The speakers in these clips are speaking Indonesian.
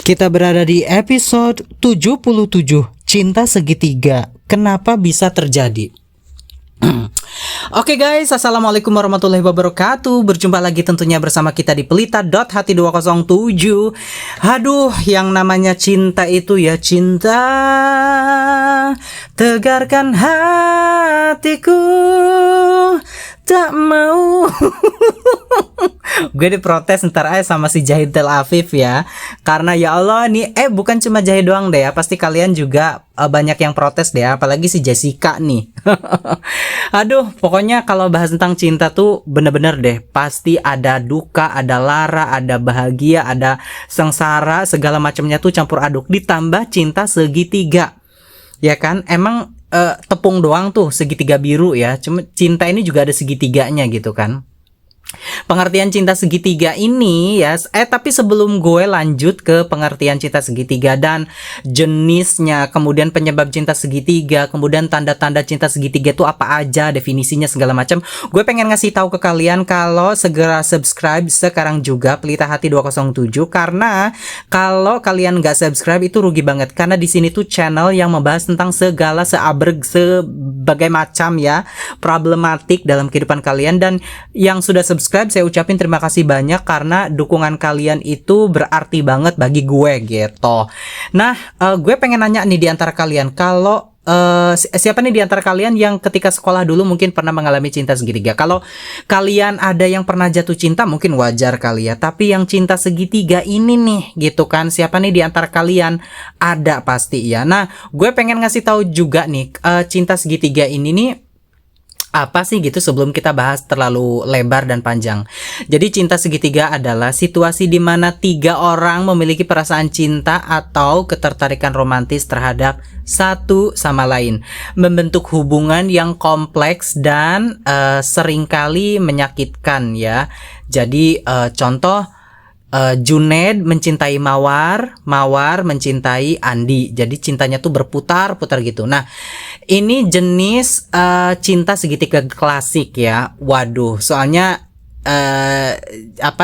Kita berada di episode 77, Cinta Segitiga. Kenapa bisa terjadi? Oke guys, assalamualaikum warahmatullahi wabarakatuh. Berjumpa lagi tentunya bersama kita di Pelita.hati207. Aduh, yang namanya cinta itu ya, cinta tegarkan hatiku, tak mau. Gue diprotes ntar aja sama si Jahid Tel Aviv ya. Karena ya Allah nih, bukan cuma Jahid doang deh ya, pasti kalian juga banyak yang protes deh, apalagi si Jessica nih. Aduh, pokoknya kalau bahas tentang cinta tuh bener-bener deh, pasti ada duka, ada lara, ada bahagia, ada sengsara, segala macamnya tuh campur aduk. Ditambah cinta segitiga, ya kan? Emang tepung doang tuh segitiga biru ya, cuma cinta ini juga ada segitiganya gitu kan. Pengertian cinta segitiga ini ya, tapi sebelum gue lanjut ke pengertian cinta segitiga dan jenisnya, kemudian penyebab cinta segitiga, kemudian tanda-tanda cinta segitiga itu apa aja, definisinya segala macam, gue pengen ngasih tahu ke kalian kalau segera subscribe sekarang juga Pelita Hati 207, karena kalau kalian nggak subscribe itu rugi banget, karena di sini tuh channel yang membahas tentang segala sebagai macam ya problematik dalam kehidupan kalian. Dan yang sudah subscribe, saya ucapin terima kasih banyak karena dukungan kalian itu berarti banget bagi gue gitu. Nah, gue pengen nanya nih di antara kalian, kalau siapa nih di antara kalian yang ketika sekolah dulu mungkin pernah mengalami cinta segitiga? Kalau kalian ada yang pernah jatuh cinta mungkin wajar kali ya, tapi yang cinta segitiga ini nih gitu kan, siapa nih di antara kalian? Ada pasti ya. Nah, gue pengen ngasih tahu juga nih, cinta segitiga ini nih apa sih gitu sebelum kita bahas terlalu lebar dan panjang. Jadi cinta segitiga adalah situasi di mana tiga orang memiliki perasaan cinta atau ketertarikan romantis terhadap satu sama lain, membentuk hubungan yang kompleks dan seringkali menyakitkan ya. Jadi contoh, Junaid mencintai Mawar, Mawar mencintai Andi. Jadi cintanya tuh berputar-putar gitu. Nah, ini jenis cinta segitiga klasik ya. Waduh, soalnya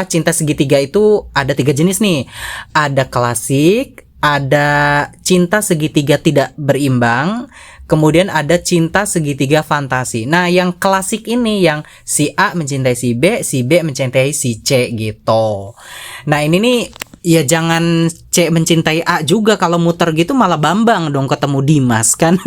cinta segitiga itu ada 3 jenis nih. Ada klasik, ada cinta segitiga tidak berimbang, kemudian ada cinta segitiga fantasi. Nah, yang klasik ini yang si A mencintai si B mencintai si C gitu. Nah, ini nih ya jangan C mencintai A juga, kalau muter gitu malah Bambang dong ketemu Dimas kan.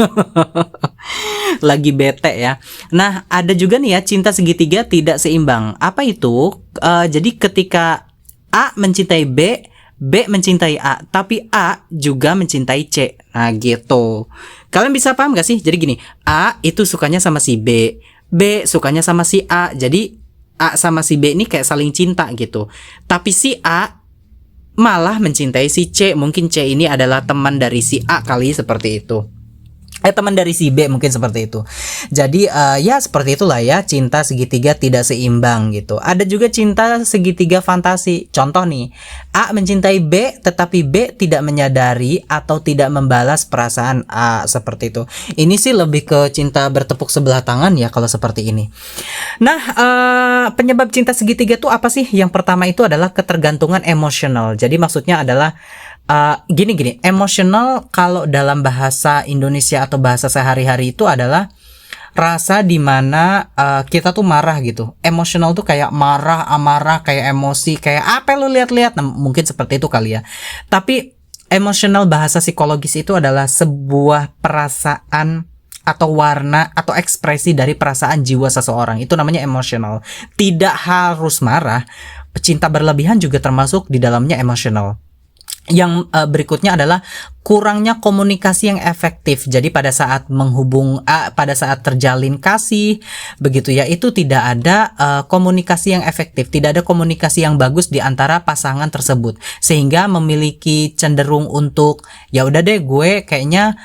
Lagi bete ya. Nah, ada juga nih ya cinta segitiga tidak seimbang. Apa itu? Jadi ketika A mencintai B, B mencintai A, tapi A juga mencintai C. Nah gitu. Kalian bisa paham gak sih? Jadi gini, A itu sukanya sama si B, B sukanya sama si A. Jadi A sama si B ini kayak saling cinta gitu. Tapi si A malah mencintai si C. Mungkin C ini adalah teman dari si A kali, seperti itu. Teman dari si B mungkin seperti itu. Jadi ya seperti itulah ya, cinta segitiga tidak seimbang gitu. Ada juga cinta segitiga fantasi. Contoh nih, A mencintai B tetapi B tidak menyadari atau tidak membalas perasaan A, seperti itu. Ini sih lebih ke cinta bertepuk sebelah tangan ya kalau seperti ini. Nah, penyebab cinta segitiga tuh apa sih? Yang pertama itu adalah ketergantungan emosional. Jadi maksudnya adalah gini, emosional kalau dalam bahasa Indonesia atau bahasa sehari-hari itu adalah rasa dimana kita tuh marah gitu. Emosional tuh kayak marah, amarah, kayak emosi, kayak apa lu lihat-lihat. Nah, mungkin seperti itu kali ya. Tapi emosional bahasa psikologis itu adalah sebuah perasaan atau warna atau ekspresi dari perasaan jiwa seseorang. Itu namanya emosional. Tidak harus marah. Cinta berlebihan juga termasuk di dalamnya emosional. Yang berikutnya adalah kurangnya komunikasi yang efektif. Jadi pada saat pada saat terjalin kasih begitu ya, itu tidak ada komunikasi yang efektif, tidak ada komunikasi yang bagus di antara pasangan tersebut, sehingga memiliki cenderung untuk ya udah deh gue kayaknya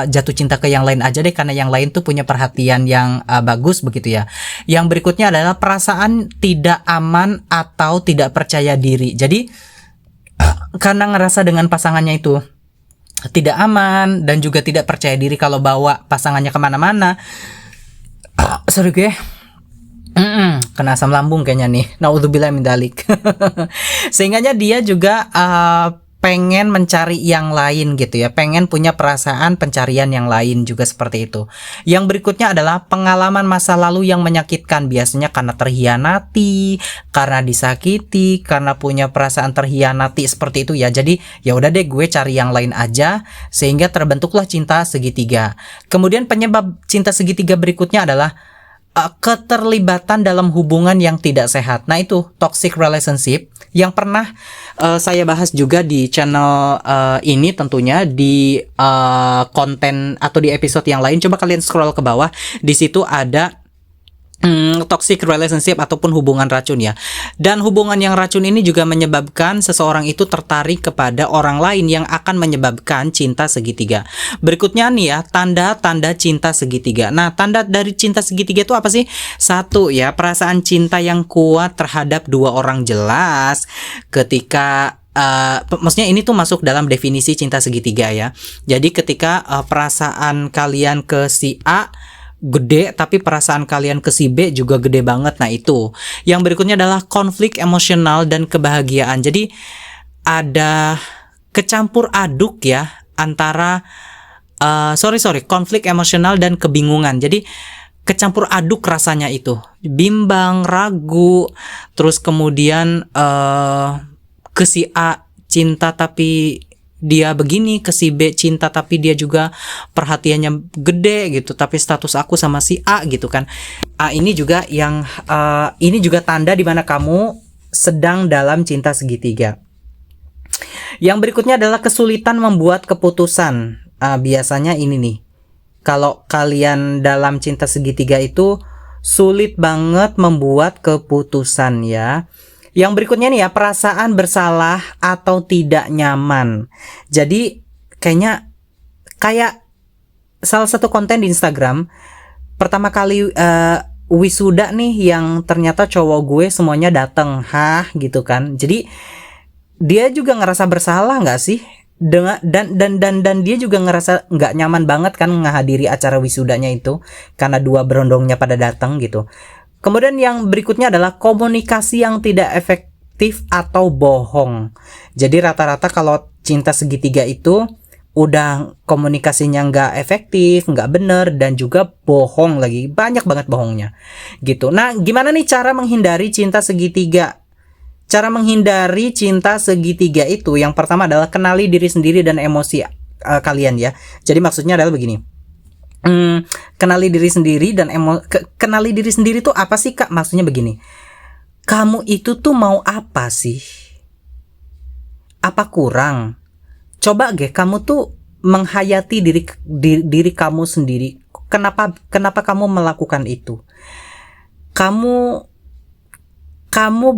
jatuh cinta ke yang lain aja deh, karena yang lain tuh punya perhatian yang bagus begitu ya. Yang berikutnya adalah perasaan tidak aman atau tidak percaya diri. Jadi karena ngerasa dengan pasangannya itu tidak aman dan juga tidak percaya diri kalau bawa pasangannya kemana-mana. Sorry gue kena asam lambung kayaknya nih. Naudzubillah min dzalik. Sehingganya dia juga pengen mencari yang lain gitu ya, pengen punya perasaan pencarian yang lain juga seperti itu. Yang berikutnya adalah pengalaman masa lalu yang menyakitkan, biasanya karena terhianati, karena disakiti, karena punya perasaan terhianati seperti itu ya. Jadi ya udah deh, gue cari yang lain aja, sehingga terbentuklah cinta segitiga. Kemudian penyebab cinta segitiga berikutnya adalah keterlibatan dalam hubungan yang tidak sehat. Nah itu toxic relationship yang pernah saya bahas juga di channel ini, tentunya di konten atau di episode yang lain. Coba kalian scroll ke bawah, di situ ada toxic relationship ataupun hubungan racun ya. Dan hubungan yang racun ini juga menyebabkan seseorang itu tertarik kepada orang lain yang akan menyebabkan cinta segitiga. Berikutnya nih ya, tanda-tanda cinta segitiga. Nah, tanda dari cinta segitiga itu apa sih? Satu ya, perasaan cinta yang kuat terhadap dua orang jelas ketika maksudnya ini tuh masuk dalam definisi cinta segitiga ya. Jadi ketika perasaan kalian ke si A gede, tapi perasaan kalian ke si B juga gede banget. Nah itu. Yang berikutnya adalah konflik emosional dan kebahagiaan. Jadi ada kecampur aduk ya antara konflik emosional dan kebingungan. Jadi kecampur aduk rasanya itu, bimbang, ragu, terus kemudian ke si A cinta tapi dia begini, ke si B cinta tapi dia juga perhatiannya gede gitu, tapi status aku sama si A gitu kan. Ini juga yang ini juga tanda di mana kamu sedang dalam cinta segitiga. Yang berikutnya adalah kesulitan membuat keputusan. Biasanya ini nih, kalau kalian dalam cinta segitiga itu sulit banget membuat keputusan ya. Yang berikutnya nih ya, perasaan bersalah atau tidak nyaman. Jadi kayak salah satu konten di Instagram, pertama kali wisuda nih, yang ternyata cowok gue semuanya dateng, gitu kan. Jadi dia juga ngerasa bersalah nggak sih? Dan dia juga ngerasa nggak nyaman banget kan menghadiri acara wisudanya itu, karena dua berondongnya pada datang gitu. Kemudian yang berikutnya adalah komunikasi yang tidak efektif atau bohong. Jadi rata-rata kalau cinta segitiga itu udah komunikasinya nggak efektif, nggak bener, dan juga bohong lagi, banyak banget bohongnya gitu. Nah, gimana nih cara menghindari cinta segitiga? Cara menghindari cinta segitiga itu, yang pertama adalah kenali diri sendiri dan emosi kalian ya. Jadi maksudnya adalah begini. Kenali diri sendiri dan kenali diri sendiri tuh apa sih Kak? Maksudnya begini, kamu itu tuh mau apa sih? Apa kurang? Coba kamu tuh menghayati diri kamu sendiri. Kenapa kamu melakukan itu? Kamu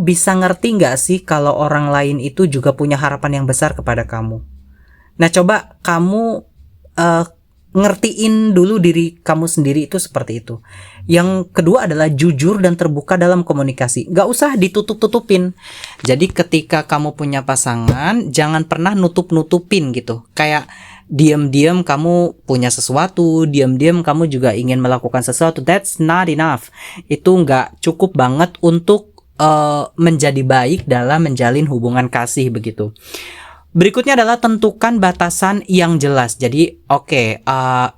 bisa ngerti nggak sih kalau orang lain itu juga punya harapan yang besar kepada kamu? Nah, coba kamu ngertiin dulu diri kamu sendiri itu seperti itu. Yang kedua adalah jujur dan terbuka dalam komunikasi. Gak usah ditutup-tutupin. Jadi ketika kamu punya pasangan, jangan pernah nutup-nutupin gitu. Kayak diam-diam kamu punya sesuatu, diam-diam kamu juga ingin melakukan sesuatu. That's not enough. Itu gak cukup banget untuk menjadi baik dalam menjalin hubungan kasih begitu. Berikutnya adalah tentukan batasan yang jelas. Jadi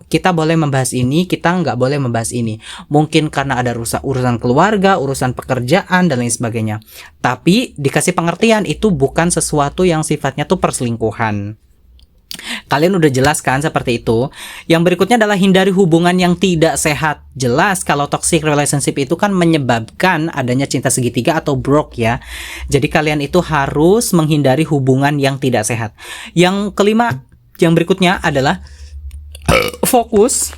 kita boleh membahas ini, kita nggak boleh membahas ini. Mungkin karena ada urusan keluarga, urusan pekerjaan, dan lain sebagainya. Tapi dikasih pengertian itu bukan sesuatu yang sifatnya tuh perselingkuhan. Kalian udah jelas kan seperti itu. Yang berikutnya adalah hindari hubungan yang tidak sehat. Jelas kalau toxic relationship itu kan menyebabkan adanya cinta segitiga atau broke ya. Jadi kalian itu harus menghindari hubungan yang tidak sehat. Yang kelima, yang berikutnya adalah fokus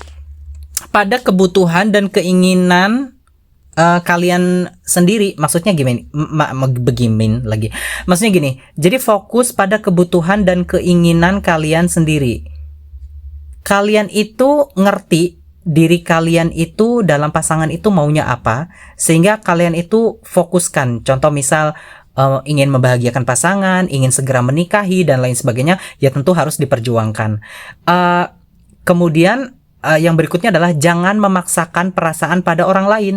pada kebutuhan dan keinginan kalian sendiri. Maksudnya gimana? Lagi. Maksudnya gini. Jadi fokus pada kebutuhan dan keinginan kalian sendiri. Kalian itu ngerti diri kalian itu dalam pasangan itu maunya apa, sehingga kalian itu fokuskan. Contoh misal ingin membahagiakan pasangan, ingin segera menikahi dan lain sebagainya, ya tentu harus diperjuangkan. Kemudian yang berikutnya adalah jangan memaksakan perasaan pada orang lain.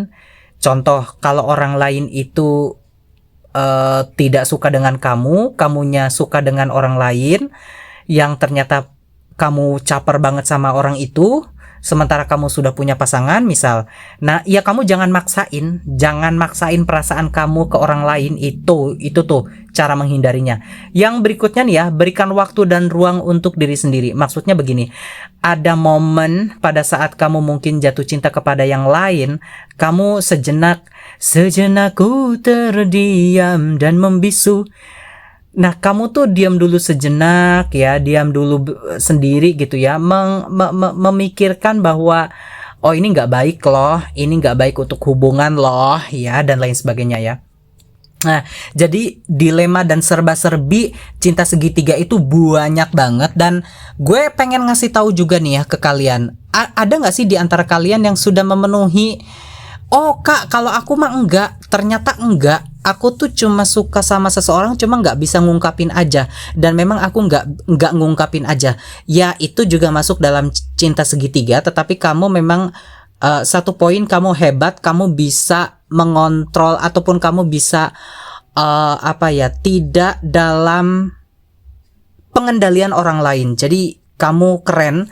Contoh, kalau orang lain itu tidak suka dengan kamu, kamunya suka dengan orang lain, yang ternyata kamu caper banget sama orang itu, sementara kamu sudah punya pasangan misal. Nah, ya kamu jangan maksain perasaan kamu ke orang lain. Itu tuh cara menghindarinya. Yang berikutnya nih ya, berikan waktu dan ruang untuk diri sendiri. Maksudnya begini, ada momen pada saat kamu mungkin jatuh cinta kepada yang lain, kamu sejenak ku terdiam dan membisu. Nah, kamu tuh diam dulu sejenak ya, diam dulu sendiri gitu ya, memikirkan bahwa oh ini nggak baik loh, ini nggak baik untuk hubungan loh ya, dan lain sebagainya ya. Nah, jadi dilema dan serba-serbi cinta segitiga itu banyak banget, dan gue pengen ngasih tahu juga nih ya ke kalian, ada nggak sih di antara kalian yang sudah memenuhi, oh kak, kalau aku mah enggak, ternyata enggak. Aku tuh cuma suka sama seseorang, cuma nggak bisa ngungkapin aja. Dan memang aku nggak ngungkapin aja. Ya itu juga masuk dalam cinta segitiga. Tetapi kamu memang satu poin kamu hebat, kamu bisa mengontrol ataupun kamu bisa tidak dalam pengendalian orang lain. Jadi kamu keren.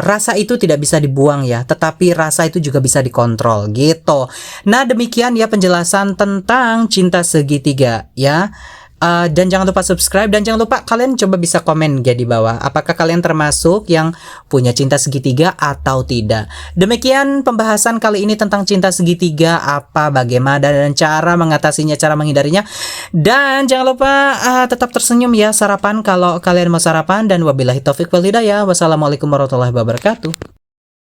Rasa itu tidak bisa dibuang ya, tetapi rasa itu juga bisa dikontrol gitu. Nah, demikian ya penjelasan tentang cinta segitiga ya. Dan jangan lupa subscribe, dan jangan lupa kalian coba bisa komen ya di bawah, apakah kalian termasuk yang punya cinta segitiga atau tidak. Demikian pembahasan kali ini tentang cinta segitiga, apa, bagaimana, dan cara mengatasinya, cara menghindarinya. Dan jangan lupa tetap tersenyum ya, sarapan kalau kalian mau sarapan. Dan wabillahi taufik wal hidayah. Wassalamualaikum warahmatullahi wabarakatuh.